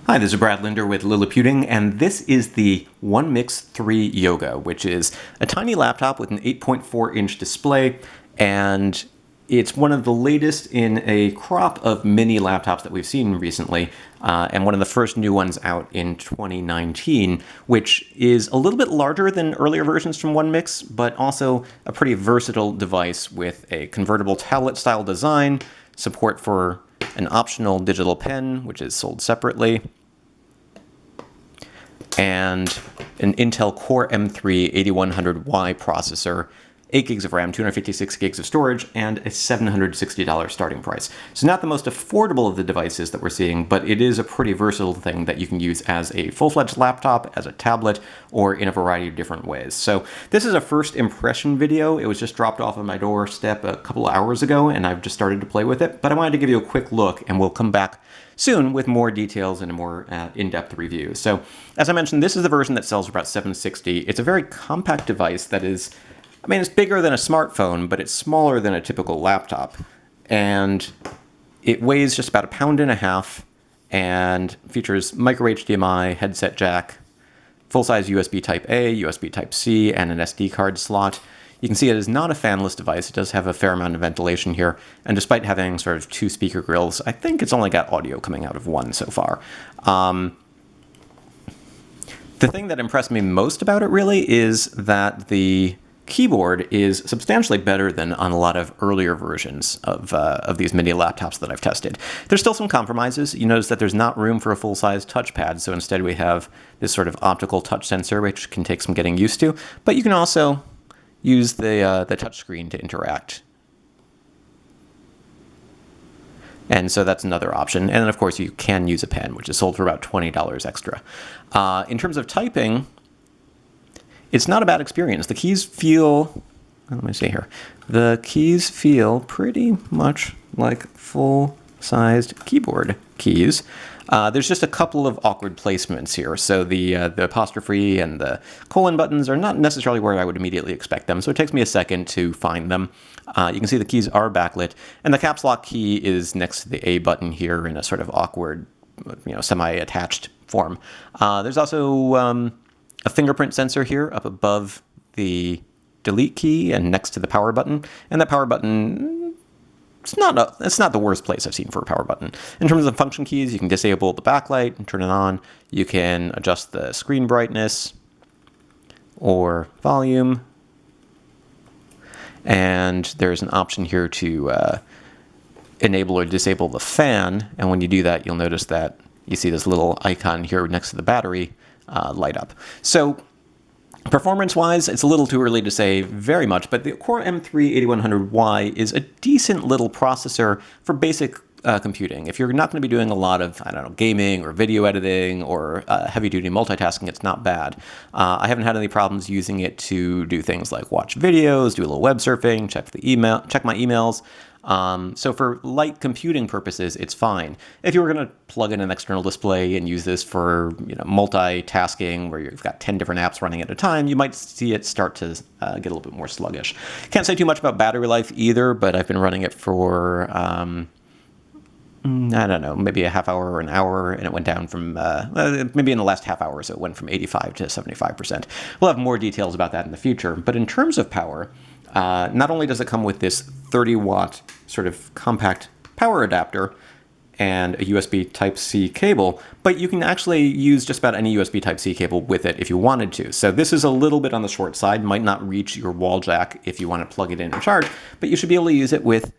Hi, this is Brad Linder with Liliputing, and this is the One Mix 3 Yoga, which is a tiny laptop with an 8.4-inch display, and it's one of the latest in a crop of mini laptops that we've seen recently, and one of the first new ones out in 2019, which is a little bit larger than earlier versions from One Mix, but also a pretty versatile device with a convertible tablet-style design, support for an optional digital pen, which is sold separately, and an Intel Core M3 8100Y processor, 8 gigs of RAM, 256 gigs of storage, and a $760 starting price. So not the most affordable of the devices that we're seeing, but it is a pretty versatile thing that you can use as a full-fledged laptop, as a tablet, or in a variety of different ways. So this is a first impression video. It was just dropped off on my doorstep a couple of hours ago, and I've just started to play with it. But I wanted to give you a quick look, and we'll come back soon with more details and a more in-depth review. So as I mentioned, this is the version that sells for about $760. It's a very compact device that is, I mean, it's bigger than a smartphone, but it's smaller than a typical laptop. And it weighs just about 1.5 pounds and features micro HDMI, headset jack, full-size USB Type-A, USB Type-C, and an SD card slot. You can see it is not a fanless device. It does have a fair amount of ventilation here. And despite having sort of 2 speaker grills, I think it's only got audio coming out of one so far. The thing that impressed me most about it really is that the keyboard is substantially better than on a lot of earlier versions of these mini laptops that I've tested. There's still some compromises. You notice that there's not room for a full-size touchpad, so instead we have this sort of optical touch sensor, which can take some getting used to. But you can also use the touchscreen to interact. And so that's another option. And then, of course, you can use a pen, which is sold for about $20 extra. In terms of typing, it's not a bad experience. The keys feel, let me see here. The keys feel pretty much like full-sized keyboard keys. There's just a couple of awkward placements here. So the apostrophe and the colon buttons are not necessarily where I would immediately expect them. So it takes me a second to find them. You can see the keys are backlit, and the caps lock key is next to the A button here in a sort of awkward, semi-attached form. There's also a fingerprint sensor here up above the delete key and next to the power button. And that power button, it's not the worst place I've seen for a power button. In terms of function keys, you can disable the backlight and turn it on. You can adjust the screen brightness or volume. And there's an option here to enable or disable the fan. And when you do that, you'll notice that you see this little icon here next to the battery light up. So performance-wise, it's a little too early to say very much, but the Core M3 8100Y is a decent little processor for basic computing. If you're not going to be doing a lot of, gaming or video editing or heavy-duty multitasking, it's not bad. I haven't had any problems using it to do things like watch videos, do a little web surfing, check my emails. So for light computing purposes, it's fine. If you were going to plug in an external display and use this for multitasking, where you've got 10 different apps running at a time, you might see it start to get a little bit more sluggish. Can't say too much about battery life either, but I've been running it for maybe a half hour or an hour, and it went down from, maybe in the last half hour, so it went from 85 to 75%. We'll have more details about that in the future. But in terms of power, not only does it come with this 30-watt sort of compact power adapter and a USB Type-C cable, but you can actually use just about any USB Type-C cable with it if you wanted to. So this is a little bit on the short side, might not reach your wall jack if you want to plug it in and charge, but you should be able to use it with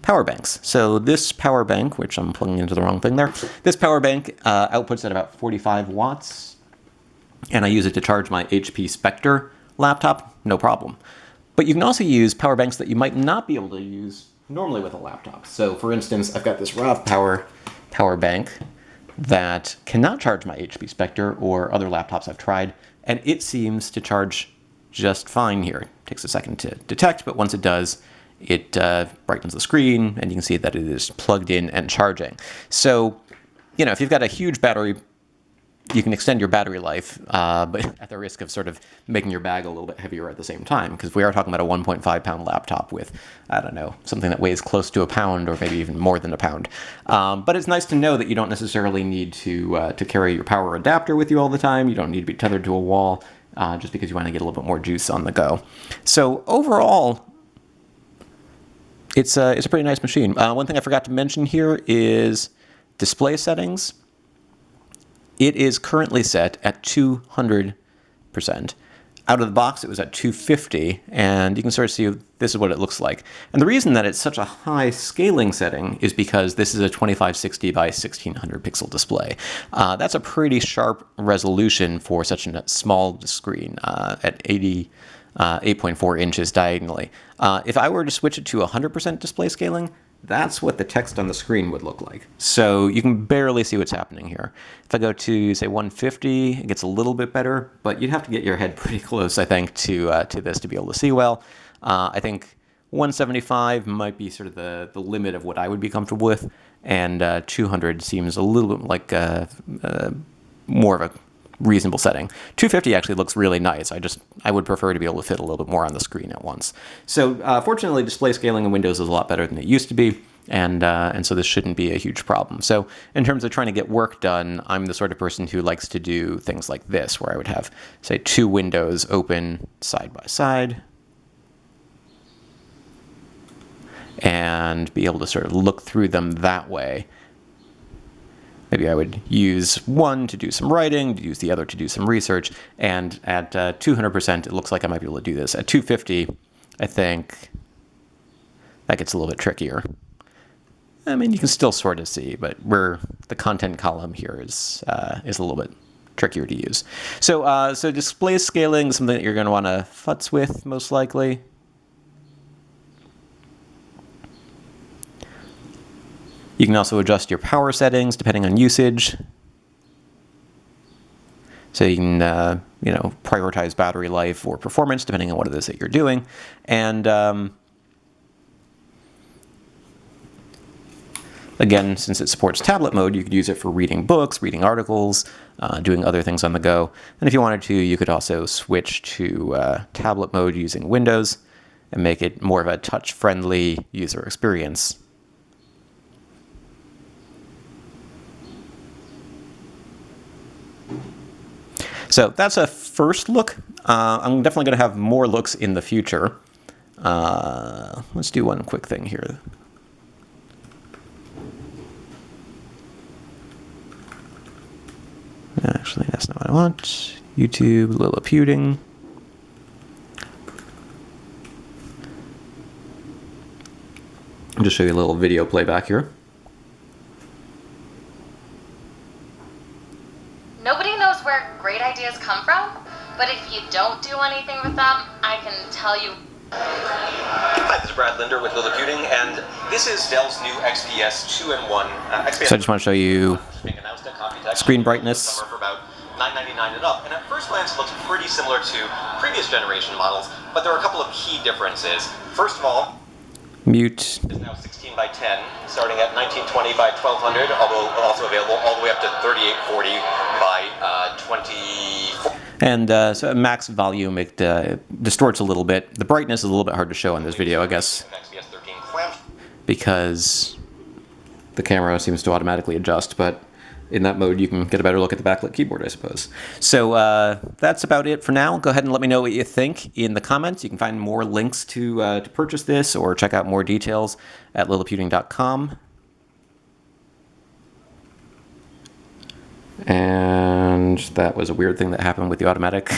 power banks. So this power bank, which I'm plugging into the wrong thing there, this power bank outputs at about 45 watts, and I use it to charge my HP Spectre laptop, no problem. But you can also use power banks that you might not be able to use normally with a laptop. So for instance, I've got this RAV power bank that cannot charge my HP Spectre or other laptops I've tried, and it seems to charge just fine here. It takes a second to detect, but once it does, it brightens the screen, and you can see that it is plugged in and charging. So, if you've got a huge battery you can extend your battery life, but at the risk of sort of making your bag a little bit heavier at the same time, because we are talking about a 1.5 pound laptop with, I don't know, something that weighs close to a pound or maybe even more than a pound. But it's nice to know that you don't necessarily need to carry your power adapter with you all the time. You don't need to be tethered to a wall just because you want to get a little bit more juice on the go. So overall, it's a pretty nice machine. One thing I forgot to mention here is display settings. It is currently set at 200%. Out of the box, it was at 250, and you can sort of see this is what it looks like. And the reason that it's such a high scaling setting is because this is a 2560 by 1600 pixel display. That's a pretty sharp resolution for such a small screen at 8.4 inches diagonally. If I were to switch it to 100% display scaling, that's what the text on the screen would look like. So you can barely see what's happening here. If I go to, say, 150, it gets a little bit better, but you'd have to get your head pretty close, I think, to this to be able to see well. I think 175 might be sort of the limit of what I would be comfortable with, and 200 seems a little bit like more of a reasonable setting. 250 actually looks really nice. I would prefer to be able to fit a little bit more on the screen at once. So fortunately, display scaling in Windows is a lot better than it used to be, and so this shouldn't be a huge problem. So in terms of trying to get work done, I'm the sort of person who likes to do things like this, where I would have, say, two windows open side by side, and be able to sort of look through them that way. Maybe I would use one to do some writing, to use the other to do some research, and at 200%, it looks like I might be able to do this. At 250, I think that gets a little bit trickier. I mean, you can still sort of see, but the content column here is a little bit trickier to use. So display scaling is something that you're going to want to futz with, most likely. You can also adjust your power settings depending on usage. So you can, prioritize battery life or performance depending on what it is that you're doing. And again, since it supports tablet mode, you could use it for reading books, reading articles, doing other things on the go. And if you wanted to, you could also switch to tablet mode using Windows and make it more of a touch-friendly user experience. So that's a first look. I'm definitely going to have more looks in the future. Let's do one quick thing here. Actually, that's not what I want. YouTube, Liliputing. I'll just show you a little video playback here. Nobody knows where great ideas come from, but if you don't do anything with them, I can tell you. Hi, this is Brad Linder with Liliputing, and this is Dell's new XPS 2-in-1. So I just want to show you screen brightness. For about $9.99 and up, and at first glance it looks pretty similar to previous generation models, but there are a couple of key differences. First of all, mute is now 16 by 10, starting at 1920 by 1200, although also available all the way up to 3840 by 24. And so at max volume, it distorts a little bit. The brightness is a little bit hard to show in this video, I guess, because the camera seems to automatically adjust, but in that mode, you can get a better look at the backlit keyboard, I suppose. So that's about it for now. Go ahead and let me know what you think in the comments. You can find more links to purchase this or check out more details at liliputing.com. And that was a weird thing that happened with the automatic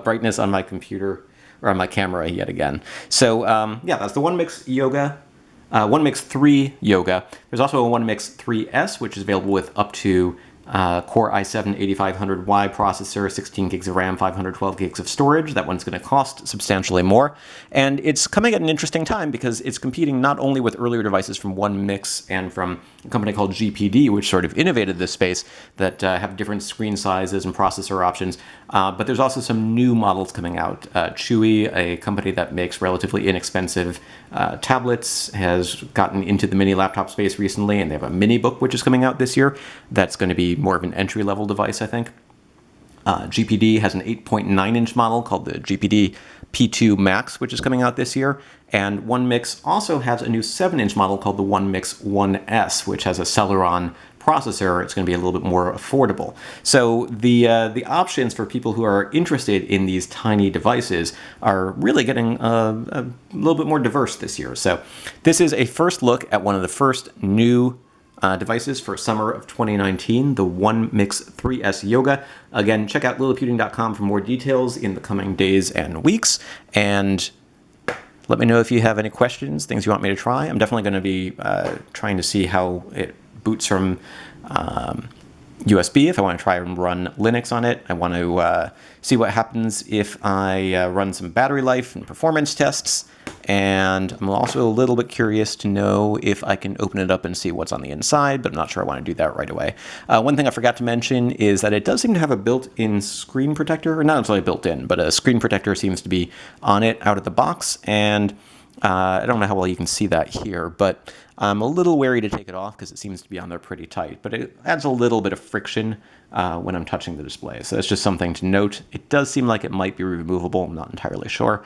brightness on my computer, or on my camera yet again. So yeah, that's the OneMix Yoga. OneMix 3 Yoga. There's also a OneMix 3S, which is available with up to Core i7-8500Y processor, 16 gigs of RAM, 512 gigs of storage. That one's going to cost substantially more. And it's coming at an interesting time because it's competing not only with earlier devices from OneMix and from a company called GPD, which sort of innovated this space, that have different screen sizes and processor options, but there's also some new models coming out. Chewy, a company that makes relatively inexpensive tablets, has gotten into the mini laptop space recently, and they have a mini book which is coming out this year that's going to be more of an entry-level device, I think. GPD has an 8.9-inch model called the GPD P2 Max, which is coming out this year. And One Mix also has a new 7-inch model called the One Mix 1S, which has a Celeron processor. It's going to be a little bit more affordable. So the options for people who are interested in these tiny devices are really getting a little bit more diverse this year. So this is a first look at one of the first new devices for summer of 2019, the One Mix 3S Yoga. Again, check out liliputing.com for more details in the coming days and weeks. And let me know if you have any questions, things you want me to try. I'm definitely going to be trying to see how it boots from USB if I want to try and run Linux on it. I want to see what happens if I run some battery life and performance tests. And I'm also a little bit curious to know if I can open it up and see what's on the inside, but I'm not sure I want to do that right away. One thing I forgot to mention is that it does seem to have a built-in screen protector, or not necessarily built-in, but a screen protector seems to be on it out of the box. And I don't know how well you can see that here, but I'm a little wary to take it off because it seems to be on there pretty tight, but it adds a little bit of friction when I'm touching the display. So that's just something to note. It does seem like it might be removable. I'm not entirely sure.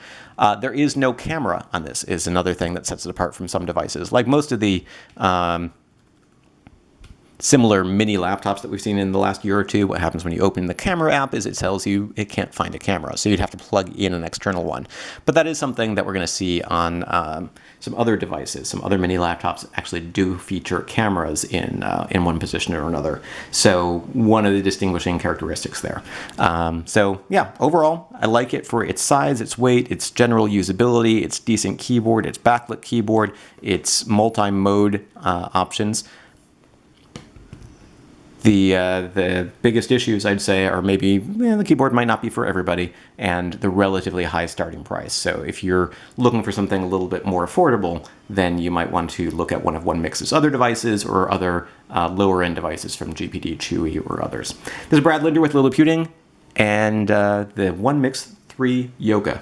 There is no camera on this, is another thing that sets it apart from some devices. Like most of the similar mini laptops that we've seen in the last year or two, what happens when you open the camera app is it tells you it can't find a camera, so you'd have to plug in an external one. But that is something that we're going to see on some other devices. Some other mini laptops actually do feature cameras in one position or another. So one of the distinguishing characteristics there. So yeah, overall, I like it for its size, its weight, its general usability, its decent keyboard, its backlit keyboard, its multi-mode options. The biggest issues, I'd say, are maybe the keyboard might not be for everybody and the relatively high starting price. So if you're looking for something a little bit more affordable, then you might want to look at one of One Mix's other devices or other lower-end devices from GPD, Chewy, or others. This is Brad Linder with Liliputing and the One Mix 3 Yoga.